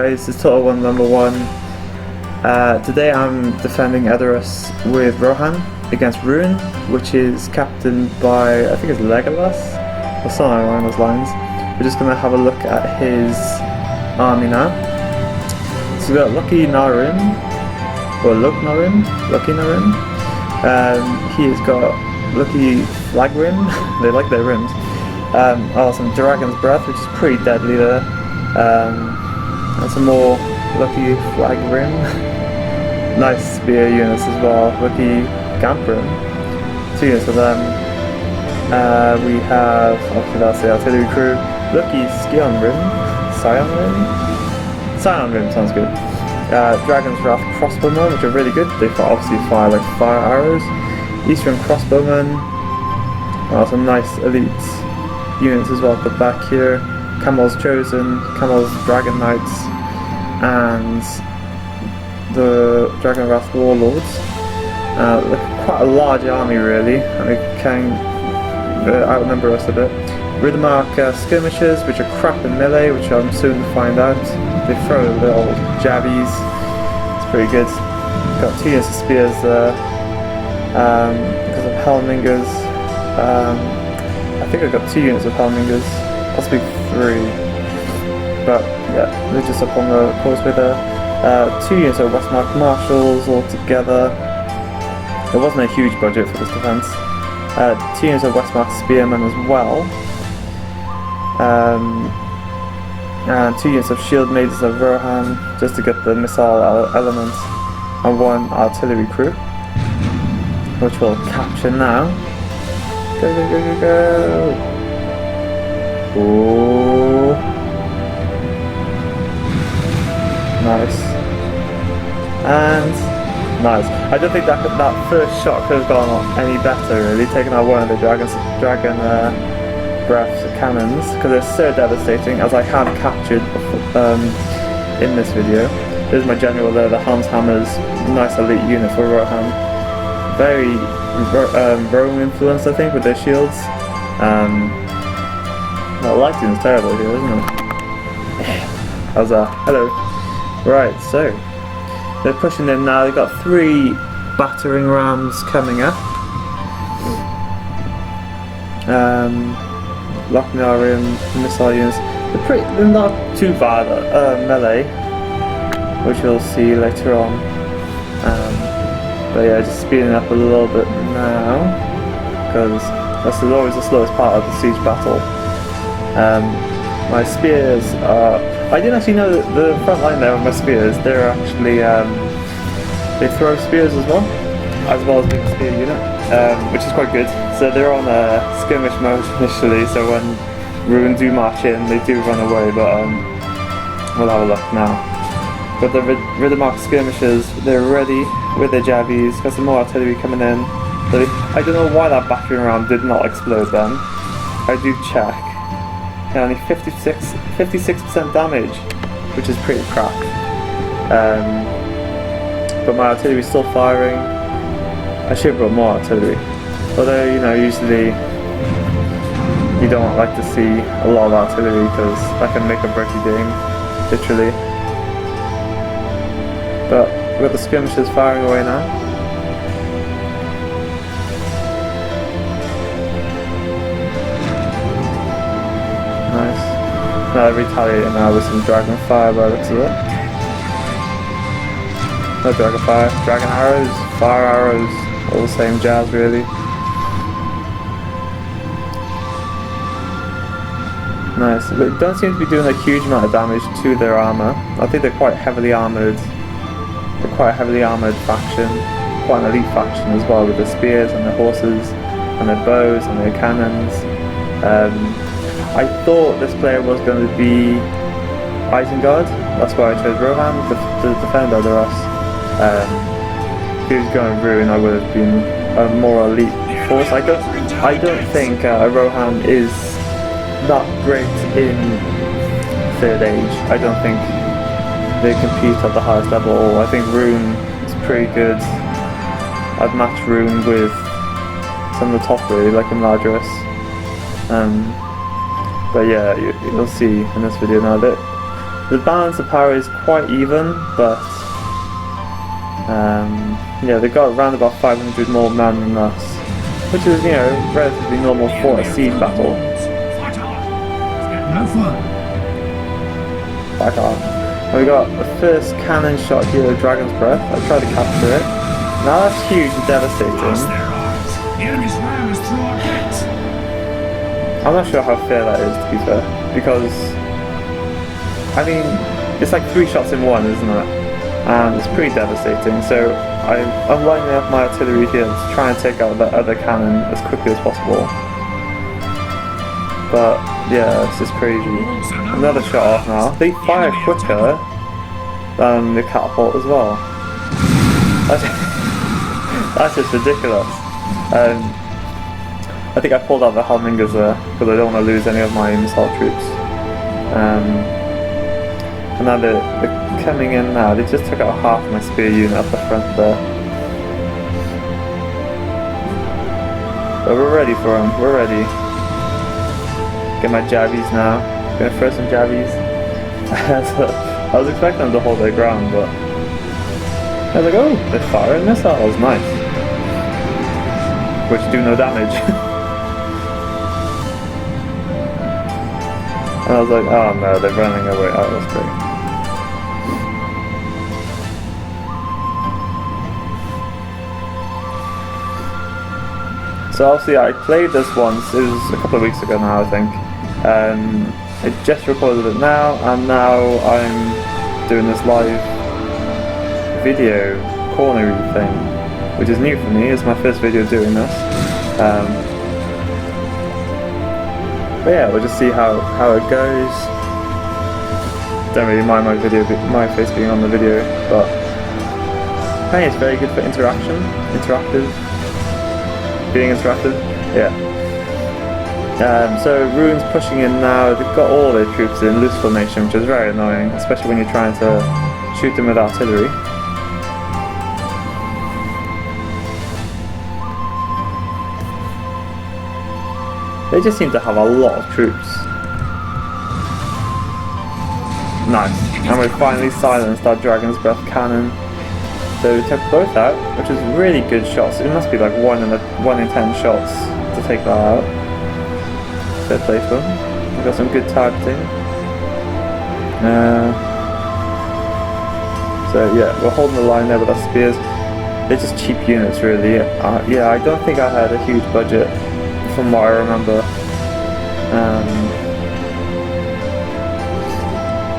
Guys, it's Total One number 1. Today I'm defending Edoras with Rohan against Ruin, which is captained by, I think it's Legolas, or something along those lines. We're just going to have a look at his army now. So we've got Lucky Narin, or Lucky Narin. He has got Lucky Flag Rim, they like their rims. Some Dragon's Breath, which is pretty deadly there. And some more Lucky Flag Rim. Nice spear units as well. Lucky Gamp Rim. 2 units of them. We have, okay, that's the artillery crew. Lucky Scion Rim. Scion Rim? Scion Rim sounds good. Dragon's Wrath Crossbowmen, which are really good. They obviously fire like fire arrows. Eastern Crossbowmen. Some nice elite units as well at the back here. Camel's Chosen, Camel's Dragon Knights, and the Dragon Wrath Warlords. Quite a large army really, and they can outnumber us a bit. Riddermark Skirmishers, which are crap in melee, which I'm soon to find out. They throw little jabbies, it's pretty good. Got 2 units of spears there, because of Helmingers. I think I've got 2 units of Helmingers, possibly 3, but yeah, they're just up on the causeway there. 2 units of Westmark Marshals all together. There wasn't a huge budget for this defense. 2 units of Westmark Spearmen as well. And 2 units of Shield Maidens of Rohan, just to get the missile element, and 1 artillery crew, which we'll capture now. Go, go, go, go, go! Oh, nice. And nice. I don't think that first shot could have gone any better really, taking out one of the Dragon Breath cannons, because they're so devastating, as I have captured in this video. There's my general there, the Hans Hammers, nice elite unit for Rohan. Very Rome influence, I think, with their shields. The lighting is terrible here, isn't it? How's that? Hello. Right, so they're pushing in now. They've got 3 battering rams coming up. Lochnarim missile units. They're not too bad at melee, which we'll see later on. But yeah, just speeding up a little bit now, because that's always the slowest part of the siege battle. My spears are... I didn't actually know that the front line there of my spears, they're actually... they throw spears as well as being a spear unit, which is quite good. So they're on skirmish mode initially, so when Ruin do march in, they do run away, but we'll have a look now. But the Riddermark Skirmishers, they're ready with their jabbies, got some more artillery coming in. So I don't know why that battering ram did not explode then. I do check. Yeah, only 56% damage, which is pretty crap. But my artillery is still firing. I should have brought more artillery. Although, you know, usually you don't like to see a lot of artillery because that can make or break your game, literally. But we've got the skirmishers firing away now. Nice. Now they're retaliating now with some dragon fire by the looks of it. No dragon fire, dragon arrows, fire arrows, all the same jazz really. Nice, but it don't seem to be doing a huge amount of damage to their armour. I think they're quite heavily armoured. They're quite a heavily armoured faction, quite an elite faction as well, with their spears and their horses and their bows and their cannons. I thought this player was going to be Isengard, that's why I chose Rohan to defend Edoras. If he was going Ruin, I would have been a more elite force. I don't think Rohan is that great in 3rd Age. I don't think they compete at the highest level. I think Rune is pretty good. I'd match Rune with some of the top really, like Imladris. But yeah, you'll see in this video now that the balance of power is quite even, but yeah, they got around about 500 more men than us, which is, you know, relatively normal for a siege battle. Back on. And we got the first cannon shot here with Dragon's Breath. I tried to capture it. Now that's huge and devastating. I'm not sure how fair that is, to be fair, because I mean, it's like 3 shots in one, isn't it? And it's pretty devastating. So I'm lining up my artillery here to try and take out that other cannon as quickly as possible. But yeah, it's just crazy. Another shot off now. They fire quicker than the catapult as well. That's just ridiculous. I think I pulled out the Helmingers there because I don't want to lose any of my missile troops. And now they're coming in now. They just took out half my spear unit up the front there. But we're ready for them. We're ready. Get my jabbies now. Gonna throw some jabbies. I was expecting them to hold their ground, but I was like, oh, they're firing missiles. Nice. Which do no damage. And I was like, oh no, they're running away. Oh, that's great. So obviously I played this once, it was a couple of weeks ago now I think. I just recorded it now, and now I'm doing this live video cornery thing, which is new for me. It's my first video doing this. But yeah, we'll just see how it goes. Don't really mind my face being on the video, but I think it's very good for being interactive. Yeah. So Rune's pushing in now. They've got all their troops in loose formation, which is very annoying, especially when you're trying to shoot them with artillery. They just seem to have a lot of troops. Nice. And we finally silenced our Dragon's Breath cannon. So we took both out, which is really good shots. It must be like 1 in 10 shots to take that out. Fair play for them. We've got some good targeting. So yeah, we're holding the line there with our spears. They're just cheap units really. Yeah, I don't think I had a huge budget from what I remember.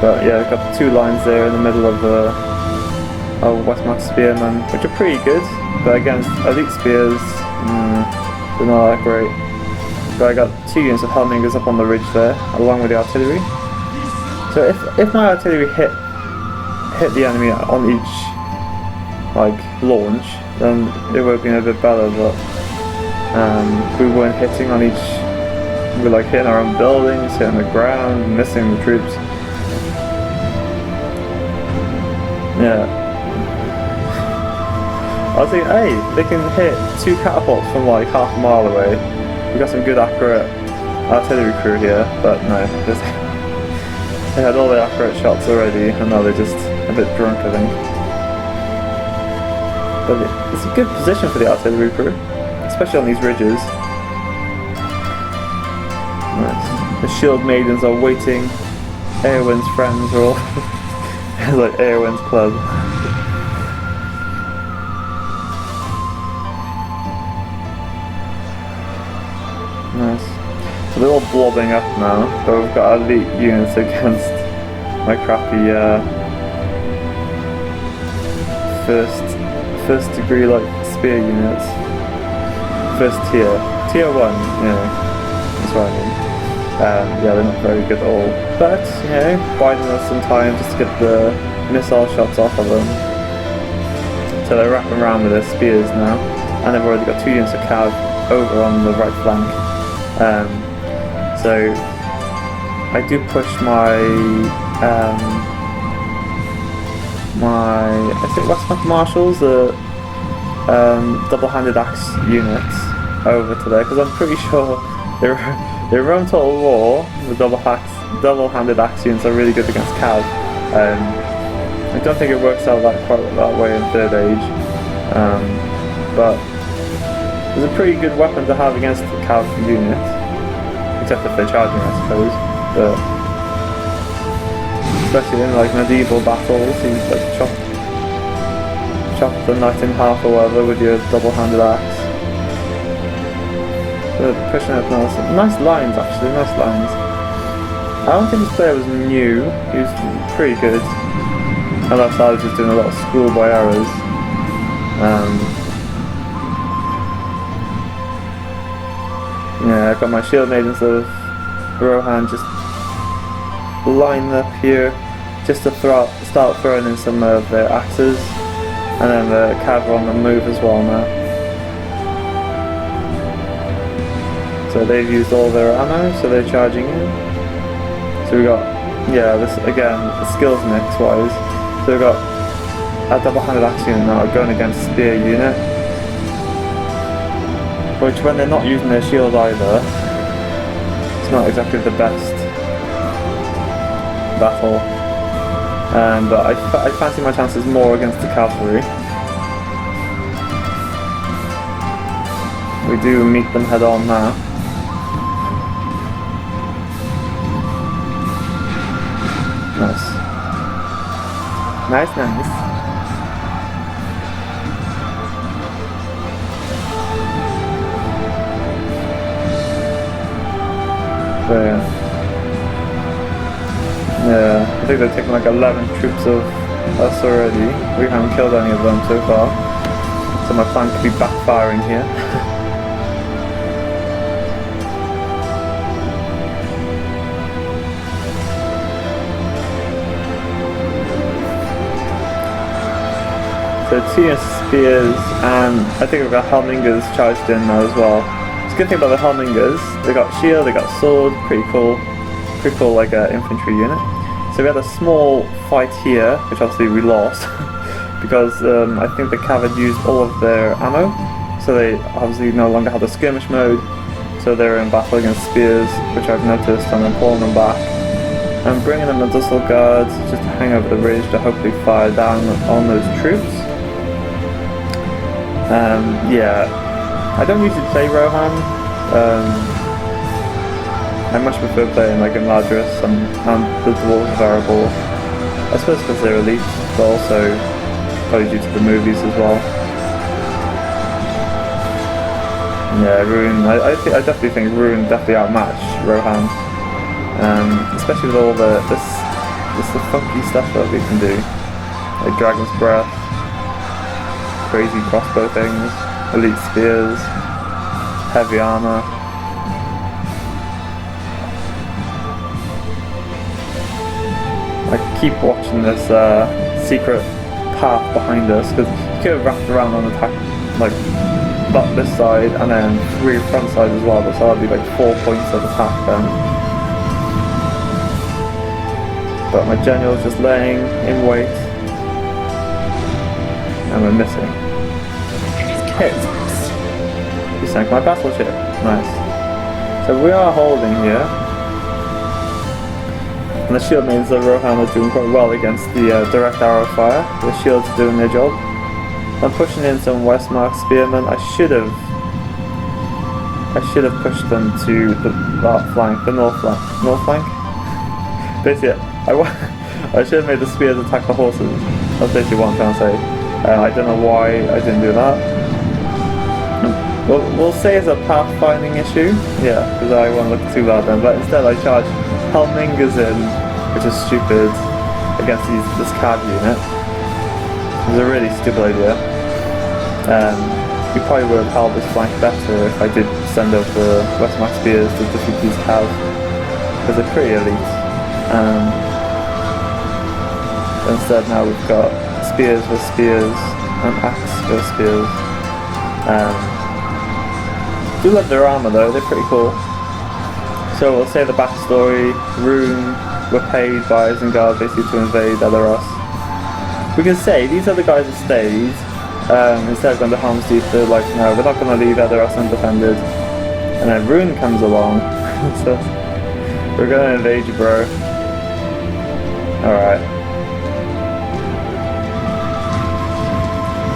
But yeah, we've got the 2 lines there in the middle of the Westmark Spearmen, which are pretty good, but against elite spears, they're not that great. But I got 2 units of Helmingers up on the ridge there, along with the artillery. So if my artillery hit the enemy on each launch, then it would have been a bit better. But we weren't hitting on each. We were hitting our own buildings, hitting the ground, missing the troops. Yeah. I was thinking, hey, they can hit 2 catapults from half a mile away. We've got some good accurate artillery crew here, but no, they had all the accurate shots already, and now they're just a bit drunk, I think. But it's a good position for the artillery crew, especially on these ridges. Nice. The shield maidens are waiting. Eowyn's friends are all it's like Eowyn's club. Nice. So they're all blobbing up now, but we've got elite units against my crappy first degree spear units. First tier. Tier 1, yeah. That's what I mean. Yeah, they're not very good at all. But, you know, biding us some time just to get the missile shots off of them. So they're wrapping around with their spears now. And they've already got 2 units of cav over on the right flank. So I do push my Westmark Marshals, the double-handed axe units over to there, because I'm pretty sure they run Total War. The double-handed axe units are really good against cav. I don't think it works out quite that way in 3rd Age, but it's a pretty good weapon to have against the cav unit, except if they're charging, I suppose. But especially in like medieval battles, you like chop the knight in half or whatever with your double-handed axe. They're pushing it nice lines actually, nice lines. I don't think this player was new, he was pretty good. Unless I was just doing a lot of schoolboy errors. Yeah, I've got my shield maidens of Rohan just lined up here just to start throwing in some of their axes. And then the cav are on the move as well now. So they've used all their ammo, so they're charging in. So we got, yeah, this again, the skills mix wise. So we've got a double-handed axe unit now going against spear unit, which when they're not using their shield either, it's not exactly the best battle. But I fancy my chances more against the cavalry. We do meet them head on now. Nice. Nice. So yeah, I think they've taken like 11 troops of us already. We haven't killed any of them so far. So my plan could be backfiring here. So 2 spears, and I think we've got Helmingers charged in now as well. It's a good thing about the Helmingers, they got shield, they got sword, pretty cool like infantry unit. So we had a small fight here, which obviously we lost, because I think the cav had used all of their ammo, so they obviously no longer had the skirmish mode, so they're in battle against spears, which I've noticed, and I'm pulling them back. I'm bringing them a Dussel guards just to hang over the ridge to hopefully fire down on those troops. Yeah, I don't usually play Rohan. I much prefer playing like in Ladris and the Dwarves variable. I suppose because they're elite, but also probably due to the movies as well. Yeah, Ruin. I definitely think Ruin definitely outmatched Rohan, especially with all the funky stuff that we can do, like Dragon's Breath, crazy crossbow things, elite spears, heavy armor. I keep watching this secret path behind us, because you could have wrapped around on attack, like this side and then 3 front side as well, so that'd be like 4 points of attack then. But my general's just laying in wait, and we're missing. Hit! He sank my battleship. Nice. So we are holding here. And the shield means that Rohan is doing quite well against the direct arrow fire. The shields are doing their job. I'm pushing in some Westmark spearmen. I should have pushed them to the flank, the north flank. Basically, I should have made the spears attack the horses. That's basically what I'm trying to say. I don't know why I didn't do that. We'll say it's a pathfinding issue, yeah, because I won't look too bad then, but instead I charge Helmingers in, which is stupid, against this cav unit. It's a really stupid idea. We probably would have held this flank better if I did send over the Westmark spears to defeat these cav, because they're pretty elite. Instead now we've got spears with spears and axe with spears. Do love their armor though, they're pretty cool. So we'll say the backstory. Rune were paid by Isengard basically to invade Edoras. We can say these are the guys that stayed. Instead of going to Helm's Deep, they're like, no, we're not going to leave Edoras undefended. And then Rune comes along. So we're going to invade you, bro. Alright.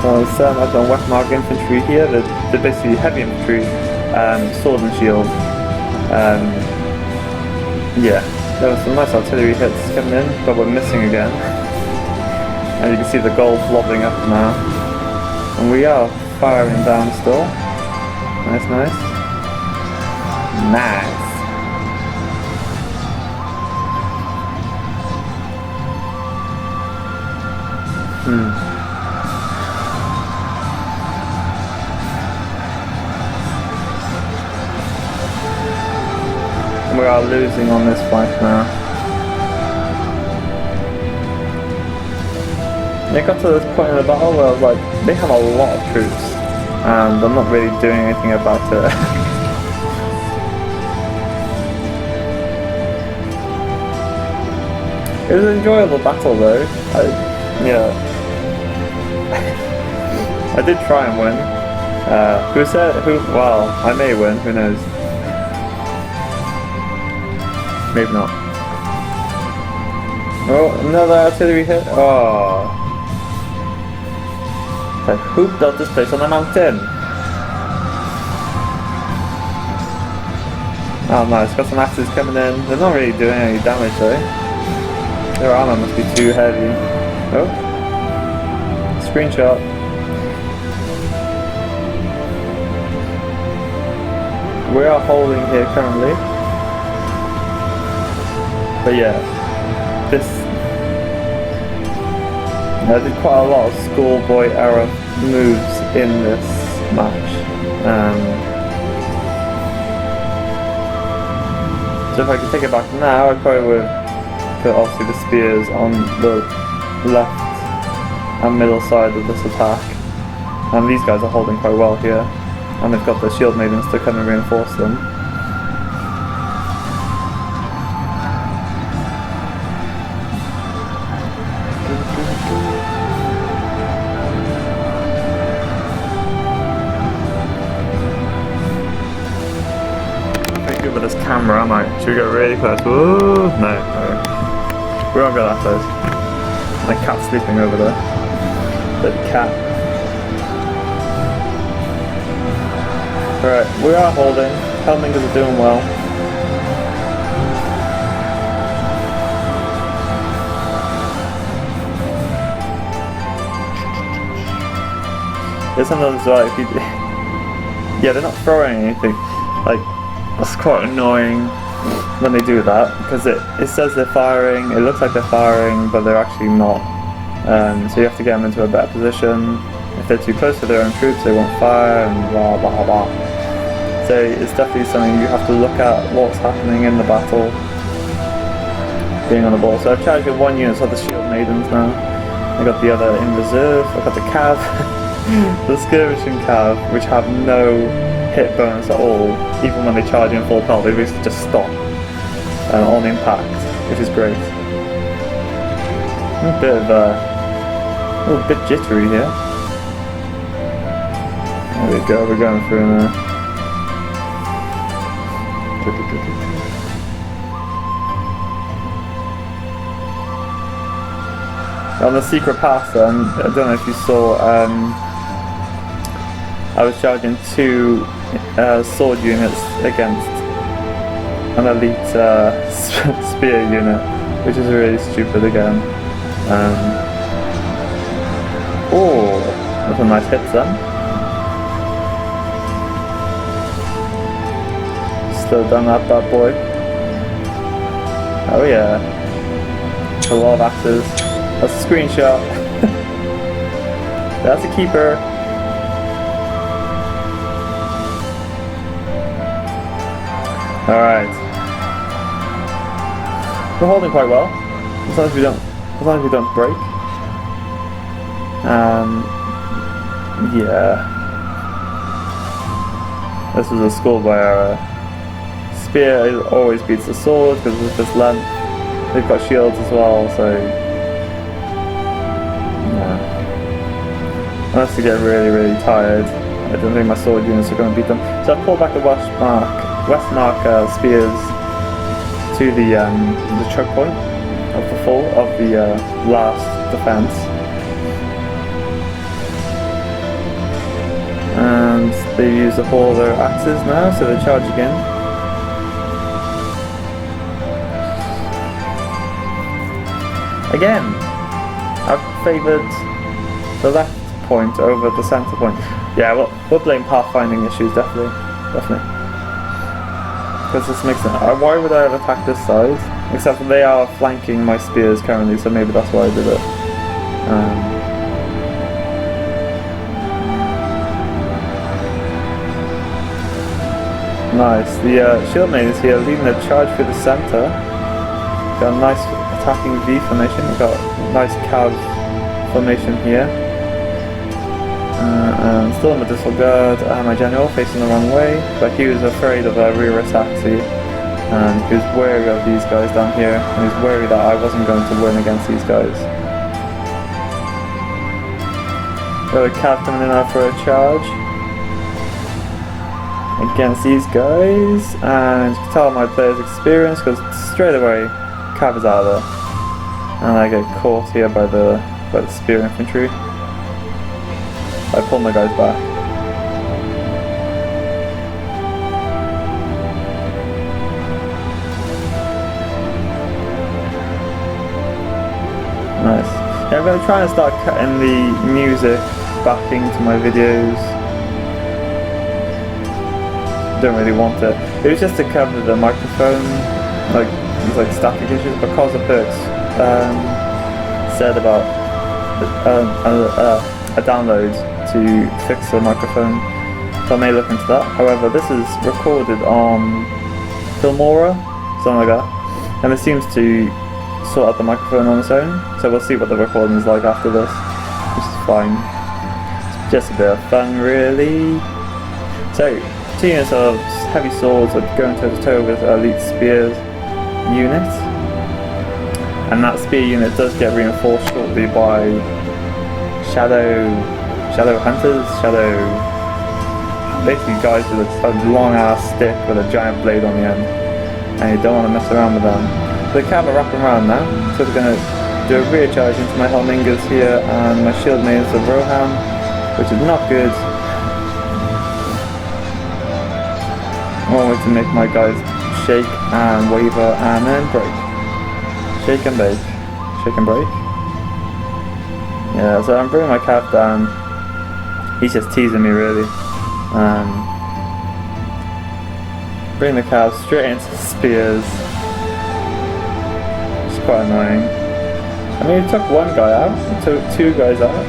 So I've done Westmark infantry here. They're basically heavy infantry, sword and shield. Yeah, there was some nice artillery hits coming in, but we're missing again. And you can see the gold flopping up now. And we are firing down still. Nice, nice. Nice. We are losing on this fight now. It got to this point in the battle where I was like, they have a lot of troops, and I'm not really doing anything about it. It was an enjoyable battle though. I did try and win. Well, I may win, who knows. Maybe not. Oh, another artillery hit. Oh. So who built this place on the mountain? Oh nice, got some axes coming in. They're not really doing any damage though. Their armor must be too heavy. Oh. Screenshot. We are holding here currently. But yeah, I did quite a lot of schoolboy era moves in this match. So if I could take it back now, I probably would put obviously the spears on the left and middle side of this attack. And these guys are holding quite well here. And they've got the shield maidens to come and reinforce them. With this camera, am I? Should we go really close? Ooh, no. We won't go that close. My cat's sleeping over there. The cat. Alright, we are holding. Helmingers are doing well. There's another as well. If you yeah, they're not throwing anything. Like, that's quite annoying when they do that, because it says they're firing, it looks like they're firing, but they're actually not. So you have to get them into a better position. If they're too close to their own troops, they won't fire, and blah blah blah. So it's definitely something you have to look at what's happening in the battle, being on the ball. So I've charged with one unit of the shield maidens now. I got the other in reserve. I got the cav, the skirmishing cav, which have no hit bonus at all. Even when they charge in full pelt, they basically just stop on impact, which is great. A little bit jittery here. There we go, we're going through now. On the secret pass then, I don't know if you saw, I was charging 2 sword units against an elite spear unit, which is really stupid again. Oh, that's a nice hit then. Slow down that bad boy. Oh yeah. A lot of axes. That's a screenshot. That's a keeper. Alright. We're holding quite well. As long as we don't break. Yeah. This was a schoolboy error. Spear always beats the sword because of this length. They've got shields as well, so yeah. Unless they get really, really tired, I don't think my sword units are going to beat them. So I pulled back the Westmark spears to the choke point of the last defense. used up all their axes now, so they charge again. Again, I've favoured the left point over the centre point. Yeah, we'll blame pathfinding issues, definitely. Because this makes sense. Why would I have attacked this side? Except that they are flanking my spears currently, so maybe that's why I did it. Nice. The shield maid is here, leading the charge through the centre. Got a nice attacking V formation. We've got a nice cav formation here. Still in the disregard, my general facing the wrong way, but he was afraid of a rear attack, see, and he was wary of these guys down here, and he was wary that I wasn't going to win against these guys. Got a cav coming in now for a charge against these guys, and you can tell my player's experience because straight away cav is out of there, and I get caught here by the spear infantry. I pull my guys back. Nice. Yeah, I'm going to try and start cutting the music back into my videos. Don't really want it. It was just to cover the microphone, like static issues, because the perks said about a download to fix the microphone, so I may look into that. However, this is recorded on Filmora, something like that, and it seems to sort out the microphone on its own, so we'll see what the recording is like after this, which is fine. It's just a bit of fun, really. So, 2 units of heavy swords are going toe to toe with elite spears unit, and that spear unit does get reinforced shortly by shadow hunters, basically guys with a long ass stick with a giant blade on the end, and you don't want to mess around with them. So the cav are wrapping around now, so we're going to do a rear charge into my Helmingers here and my shield maids of Rohan, which is not good. I want to make my guys shake and waver and then break. Shake and bake. Shake and break. Yeah, so I'm bringing my cav down. He's just teasing me, really. Bring the cav straight into the spears. It's quite annoying. I mean, he took one guy out, he took 2 guys out.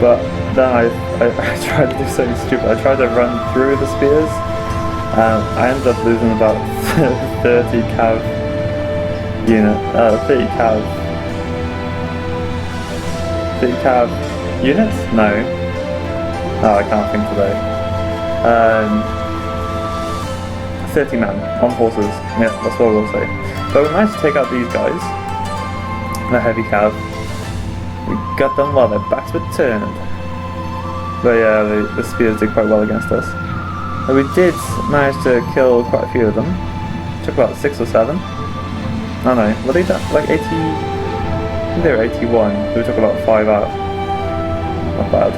But then I tried to do something stupid. I tried to run through the spears. I ended up losing about 30 cav unit. 30 cav units? No. Oh, I can't think today. 30 men on horses. Yeah, that's what we'll say. But we managed to take out these guys. The heavy cav. We got them while their backs were turned. But yeah, the spears did quite well against us. But we did manage to kill quite a few of them. Took about 6 or 7. Oh no, were they like 80? I think they were 81. So we took about 5 out. Not bad.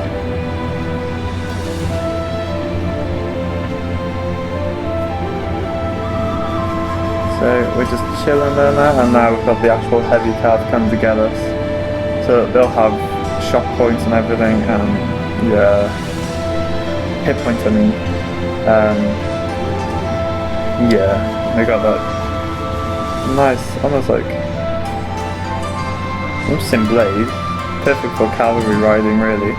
So we're just chilling there now, and now we've got the actual heavy cav come to get us. So they'll have shock points and everything, and yeah, hit points I mean. Yeah, they got that nice, almost like interesting blade, perfect for cavalry riding, really.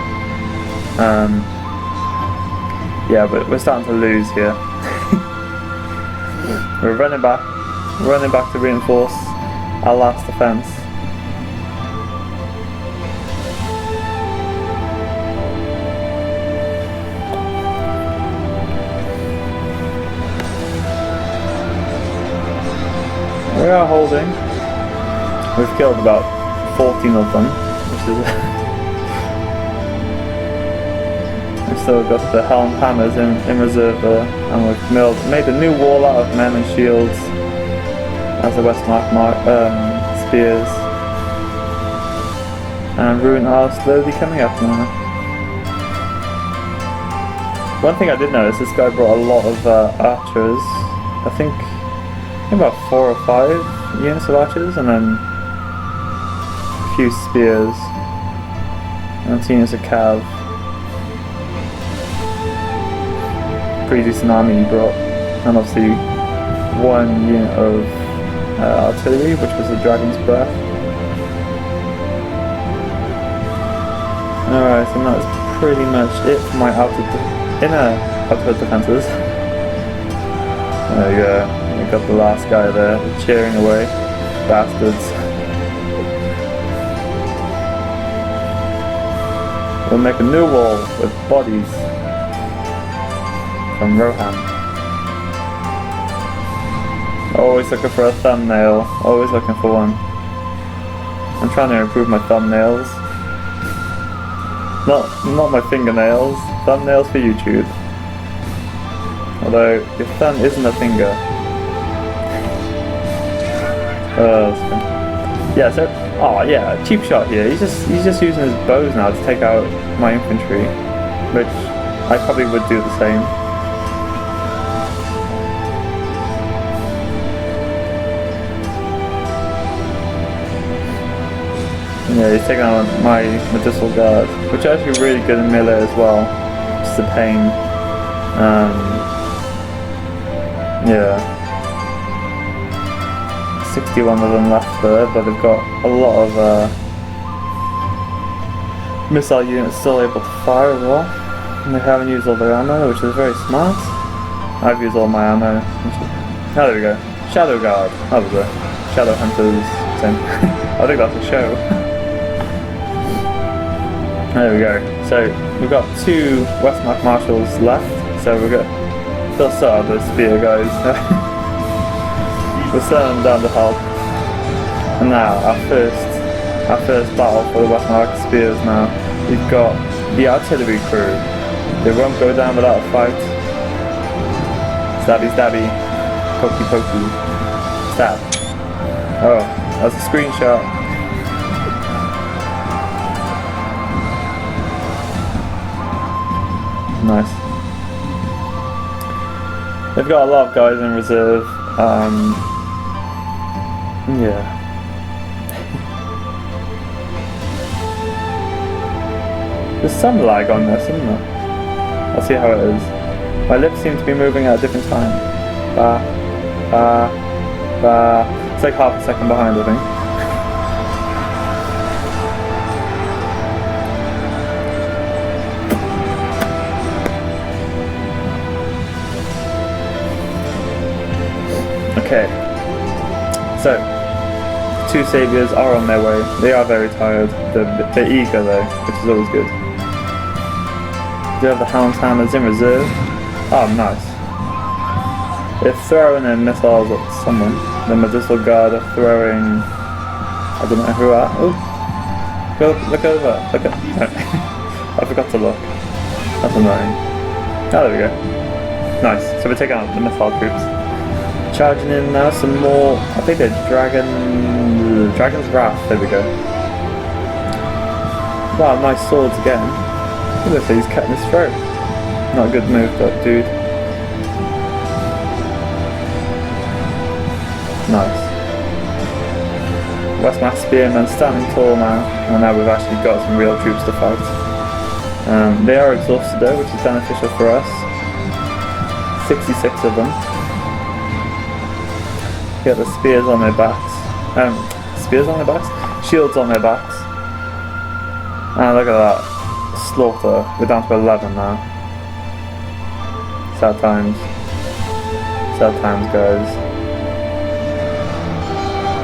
Yeah, but we're starting to lose here. We're running back to reinforce our last defense. We are holding. We've killed about 14 of them, which is we've still got the helm hammers in reserve there, and we've made a new wall out of men and shields as the Westmark spears. And Ruin are slowly coming up now. One thing I did notice, this guy brought a lot of archers. I think about 4 or 5 units of archers, and then a few spears, and 2 units of cav. Pretty decent army he brought, and obviously 1 unit of artillery, which was the Dragon's Breath. Alright, so that's pretty much it for my inner outer defences. There you go, we got the last guy there, cheering away. Bastards. We'll make a new wall with bodies from Rohan. Always looking for a thumbnail, always looking for one. I'm trying to improve my thumbnails. Not my fingernails, thumbnails for YouTube. Although, your thumb isn't a finger. Yeah, so, oh yeah, cheap shot here. He's just using his bows now to take out my infantry, which I probably would do the same. Yeah, he's taking out my medicinal guard, which are actually really good in melee as well. Just a pain. Yeah. 61 of them left there, but they've got a lot of missile units still able to fire as well. And they haven't used all their ammo, which is very smart. I've used all my ammo. Oh, there we go. Shadow Guard. That was it. Shadow Hunters. Same. I think that's a show. There we go. So we've got 2 Westmark Marshals left. So we've got. They'll start the spear guys. We'll send them down the hall. And now our first battle for the Westmark spears. Now we've got the artillery crew. They won't go down without a fight. Stabby stabby, pokey pokey, stab. Oh, that's a screenshot. Nice. They've got a lot of guys in reserve. Yeah. There's some lag on this, isn't there? I'll see how it is. My lips seem to be moving at a different time. Ba, ba, ba. It's like half a second behind, I think. Okay, so 2 saviors are on their way. They are very tired. They're eager though, which is always good. Do you have the Hound's Hammers in reserve? Oh, nice. They're throwing in missiles at someone. The Medicinal Guard are throwing. I don't know who at. Oh, go look over. Look at. I forgot to look. That's annoying. Oh, there we go. Nice. So we're taking out the missile troops. Charging in now, some more. I think they're Dragon's Wrath. There we go. Wow, nice swords again. Look at this, he's cutting his throat. Not a good move, but dude. Nice. Westmark Spearmen standing tall now, and now we've actually got some real troops to fight. They are exhausted though, which is beneficial for us. 66 of them. Get the spears on their backs. Spears on their backs? Shields on their backs. And look at that. Slaughter. We're down to 11 now. Sad times. Sad times, guys.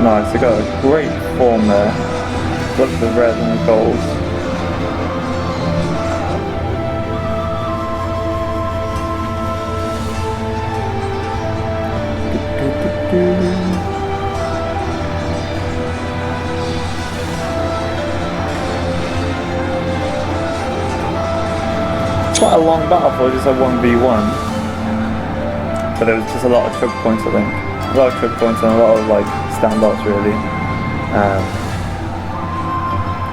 Nice, they got a great form there. Look at the red and the gold. Quite a long battle for just a 1v1, but there was just a lot of choke points, I think. A lot of choke points and a lot of like standouts really.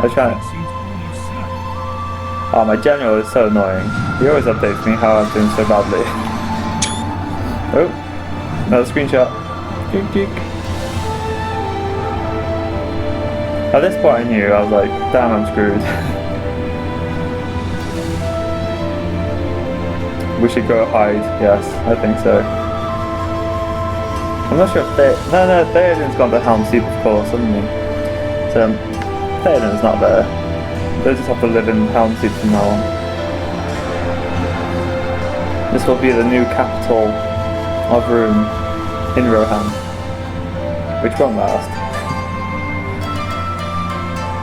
I try. Oh, my general is so annoying. He always updates me how I'm doing so badly. Oh, another screenshot. Cheek, cheek. At this point I knew, I was like, damn, I'm screwed. We should go hide, yes, I think so. I'm not sure if no, Theoden's gone to Helm's Deep, of course, hasn't he? So, Theoden's not there. They just have to live in Helm's Deep from now on. This will be the new capital of Rune in Rohan, which won't last.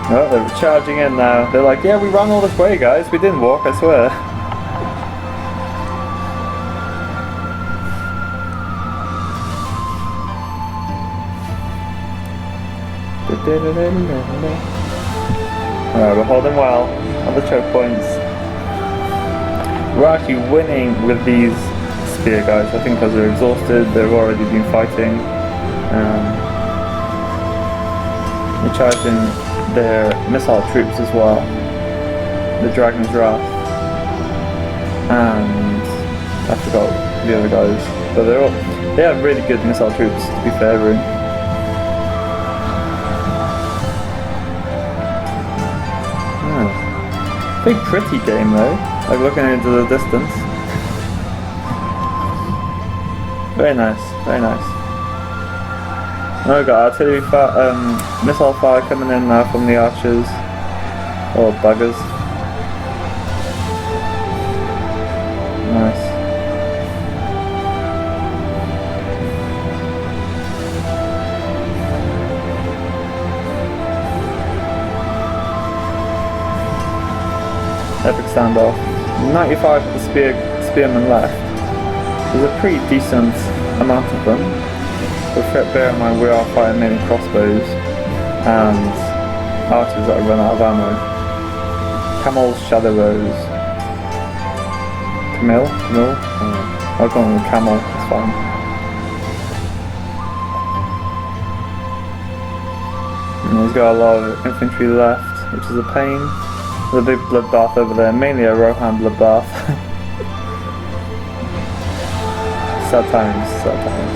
Oh, they're charging in now. They're like, yeah, we ran all this way, guys. We didn't walk, I swear. Alright, we're holding well on the choke points. We're actually winning with these spear guys, I think because they're exhausted, they've already been fighting. We're charging their missile troops as well. The Dragon's Wrath. And I forgot the other guys. But they have really good missile troops, to be fair, Rune. Big pretty game though, like looking into the distance. Very nice, very nice. Oh, got artillery fire, missile fire coming in now from the archers. Oh, buggers. Nice. Epic standoff. 95 of the spearmen left. There's a pretty decent amount of them. But bear in mind we are firing mainly crossbows and archers that run out of ammo. Camels, shadow bows. Camille? I'll go on with camel, that's fine. And he's got a lot of infantry left, which is a pain. There's a big bloodbath over there, mainly a Rohan bloodbath. Sad times, sad times.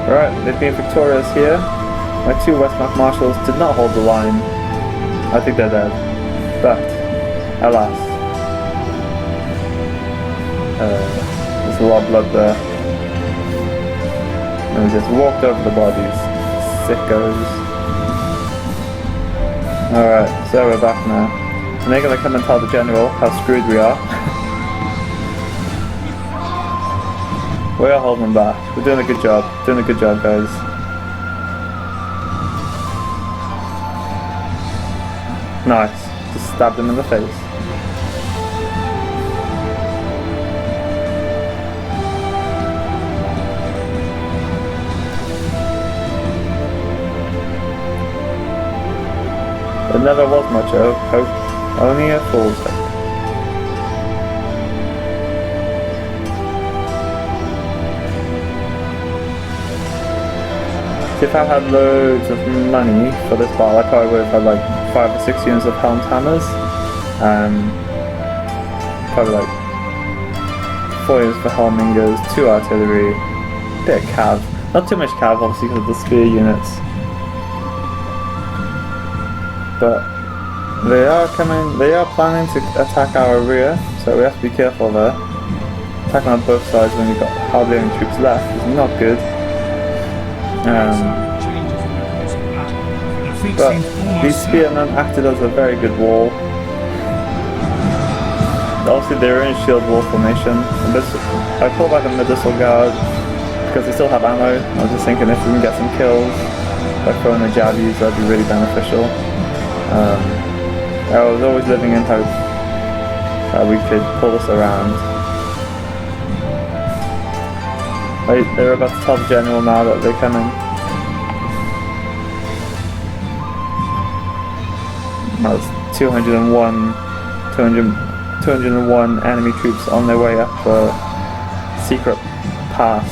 Right, they've been victorious here. My two Westmark marshals did not hold the line. I think they're dead. But, alas. There's a lot of blood there. And we just walked over the bodies. Sickos. Alright, so we're back now. And they're gonna come and tell the general how screwed we are. We are holding them back. We're doing a good job. Doing a good job, guys. Nice. Just stabbed them in the face. There never was much hope, only a fool's hope. If I had loads of money for this battle, I probably would have had like 5 or 6 units of helmed hammers. Probably like 4 units for helmingers, 2 artillery, bit of cav. Not too much cav obviously because of the spear units. But they are planning to attack our rear, so we have to be careful there. Attacking on both sides when you've got hardly any troops left is not good. But these spearmen acted as a very good wall. Obviously they're in shield wall formation. I pull back a medicinal guard because they still have ammo. I was just thinking if we can get some kills by throwing the jabbies, that'd be really beneficial. I was always living in hope that we could pull this around. They're about to tell the general now that they're coming. That's 201 enemy troops on their way up the secret pass.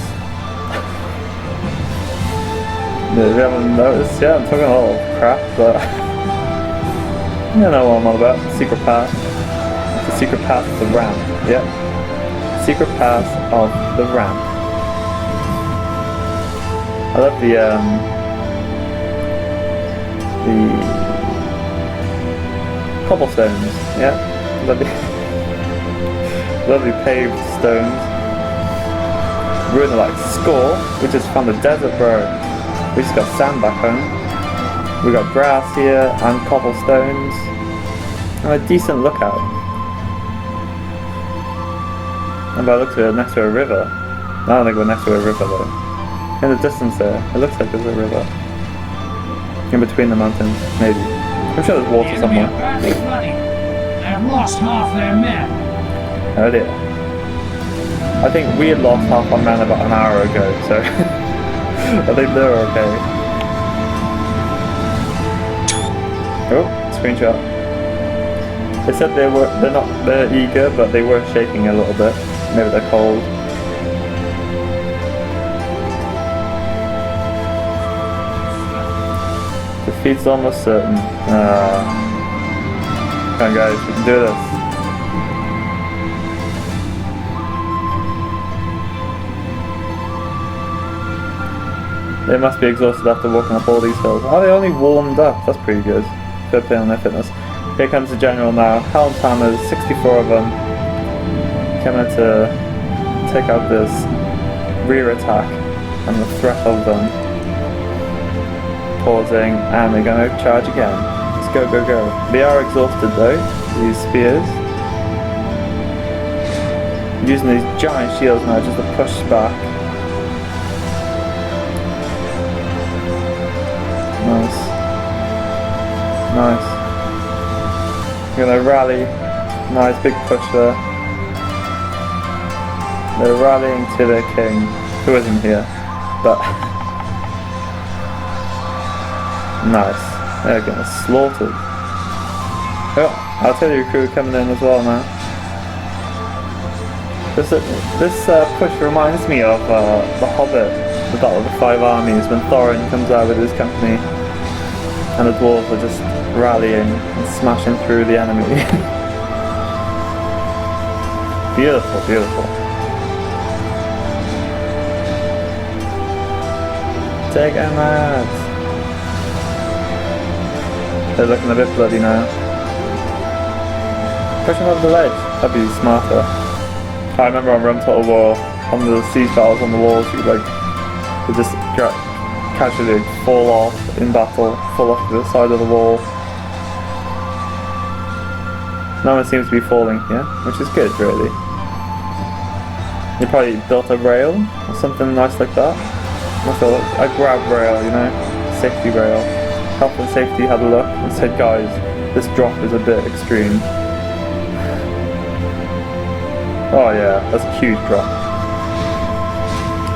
Yeah, if you haven't noticed, yeah, I'm talking a lot of crap, but you know what I'm all about. Secret path. The secret path of the ramp. Yep. Secret path of the ramp. I love the cobblestones. Yeah. Lovely paved stones. We're in the like score. We just found the desert, bro. We just got sand back home. We got grass here and cobblestones. And a decent lookout. And by the looks of it, next to a river. I don't think we're next to a river though. In the distance there, it looks like there's a river. In between the mountains, maybe. I'm sure there's water somewhere. They have lost half their men. Oh dear. I think we had lost half our men about an hour ago, so I think they're okay. Oh, screenshot. They said they're eager, but they were shaking a little bit. Maybe they're cold. Defeat's almost certain. Come on guys, we can do this. They must be exhausted after walking up all these hills. Oh, they only warmed up. That's pretty good. Fair play on their fitness. Here comes the general now. Helm's hammers, 64 of them. Coming to take out this rear attack and the threat of them. Pausing, and they're going to charge again. Let's go, go, go. They are exhausted though, these spears. Using these giant shields now just to push back. Nice. Nice. You're gonna rally. Nice big push there. They're rallying to their king, who isn't here, but nice. They're getting slaughtered. Oh, artillery crew coming in as well now. This push reminds me of The Hobbit, the Battle of the Five Armies, when Thorin comes out with his company and the dwarves are just rallying and smashing through the enemy. Beautiful, beautiful. Take him out. They're looking a bit bloody now. Push him over the ledge. That'd be smarter. I remember on Rome Total War, on the siege battles on the walls, you just casually fall off in battle, fall off the side of the wall. No one seems to be falling here, which is good, really. They probably built a rail or something nice like that. A grab rail, you know, safety rail. Health and Safety had a look and said, guys, this drop is a bit extreme. Oh yeah, that's a huge drop.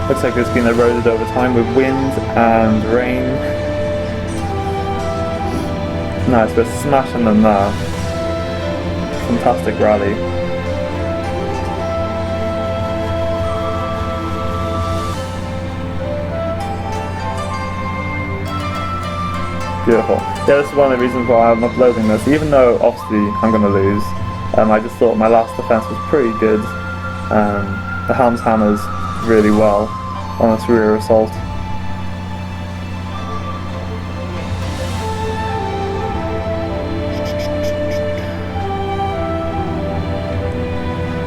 Looks like it's been eroded over time with wind and rain. Nice, we're smashing them now. Fantastic rally. Beautiful. Yeah, this is one of the reasons why I'm uploading this, even though obviously I'm going to lose. I just thought my last defense was pretty good. The Helm's hammers really well on its rear assault.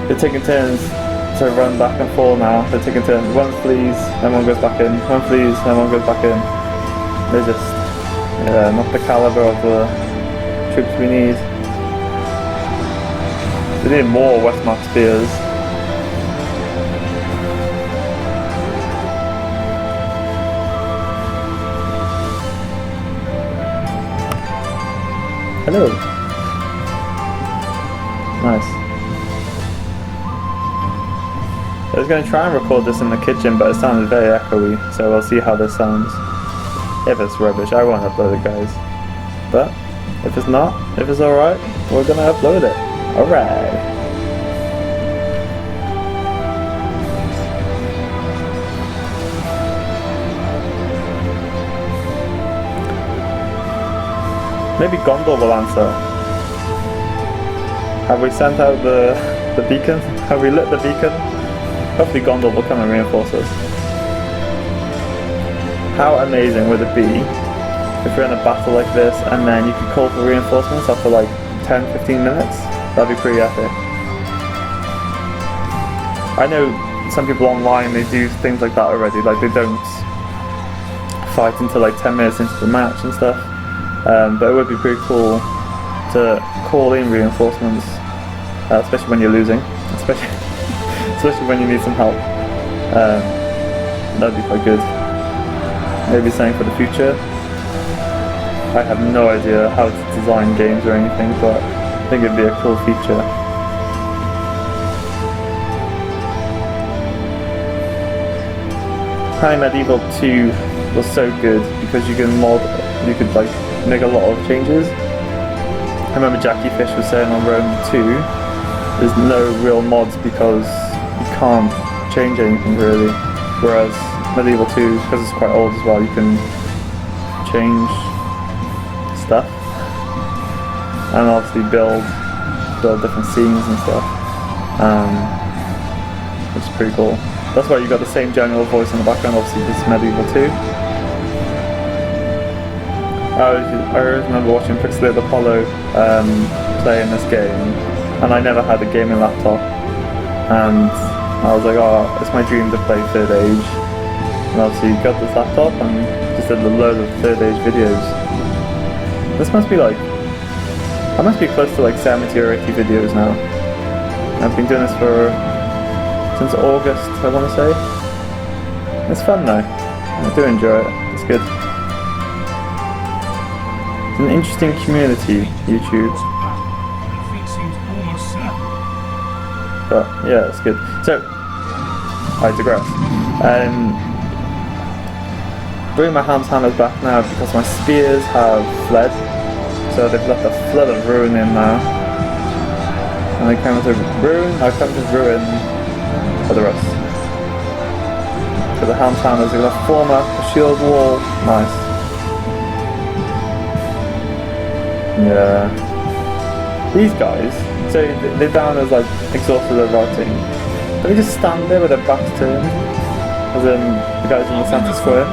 They're taking turns to run back and forth now. They're taking turns. One flees, then one goes back in. One flees, then one goes back in. They're just not the caliber of the troops we need. We need more Westmark spears. Hello. Nice. I was going to try and record this in the kitchen, but it sounded very echoey, so we'll see how this sounds. If it's rubbish, I won't upload it, guys. But if it's not, if it's alright, we're gonna upload it. Alright. Maybe Gondor will answer. Have we sent out the beacon? Have we lit the beacon? Hopefully Gondor will come and reinforce us. How amazing would it be if we're in a battle like this and then you could call for reinforcements after like 10-15 minutes? That'd be pretty epic. I know some people online, they do things like that already, like they don't fight until like 10 minutes into the match and stuff. But it would be pretty cool to call in reinforcements, especially when you're losing, especially when you need some help. That'd be quite good. Maybe something for the future. I have no idea how to design games or anything, but I think it'd be a cool feature. High Medieval 2 was so good because you could like make a lot of changes. I remember Jackie Fish was saying on Rome 2 there's no real mods because you can't change anything really, whereas Medieval 2, because it's quite old as well, you can change stuff and obviously build different scenes and stuff, which is pretty cool. That's why you got the same general voice in the background, obviously this is Medieval 2. I remember watching Pixelated Apollo playing this game, and I never had a gaming laptop, and I was like, oh, it's my dream to play Third Age, and obviously got this laptop and just did a load of Third Age videos. This must be like, I must be close to like 70 or 80 videos now. I've been doing this since August, I want to say. It's fun though. I do enjoy it. It's good. It's an interesting community, YouTube. But yeah, it's good. So, I digress. Bring my hammers back now because my spears have fled. So they've left a flood of ruin in now. And I come to ruin. I come to ruin Edoras. So the hammers are going to form a shield wall. Nice. Yeah. These guys, so they're down as like exhausted of routing. But they just stand there with their backs turned. As in the guys in the centre square.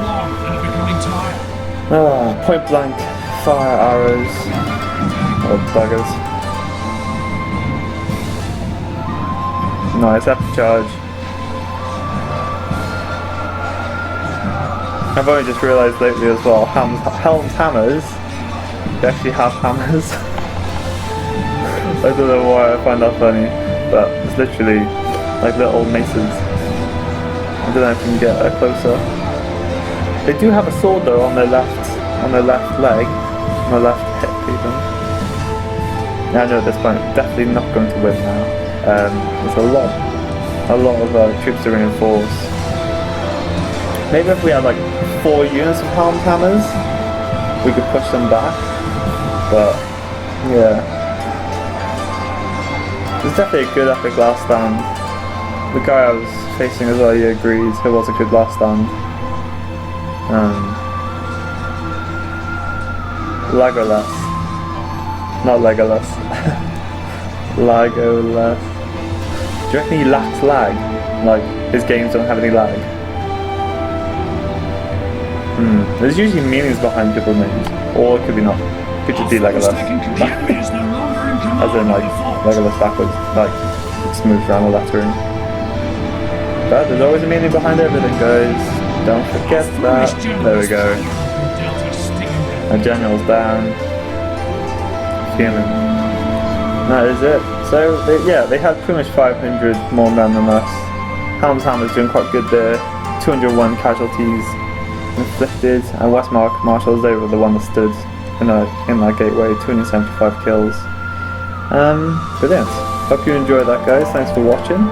Ah, point blank, fire arrows. Oh, buggers. Nice, epic charge. I've only just realised lately as well, Helm's hammers, they actually have hammers. I don't know why I find that funny, but it's literally like little maces. I don't know if you can get closer. They do have a sword though on their left leg, on their left hip even. Yeah, I know at this point, definitely not going to win now. There's a lot of troops to reinforce. Maybe if we had like 4 units of Helm's hammers, we could push them back. But yeah, it's definitely a good epic last stand. The guy I was facing as well, he agreed it was a good last stand. Legolas. Not Legolas. Legolas. Do you reckon he lacks lag? Like, his games don't have any lag? There's usually meanings behind people's names. Or it could be not. It could just be Legolas. As in, like, Legolas backwards. Like, it's smooth around the lettering. But there's always a meaning behind everything, guys. Don't forget that. There we go. Our general's down. Human. That is it. So, they had pretty much 500 more men than us. Helm's Hammer's doing quite good there. 201 casualties inflicted. And Westmark Marshals, they were the one that stood in that gateway. 275 kills. Brilliant. Hope you enjoyed that, guys. Thanks for watching.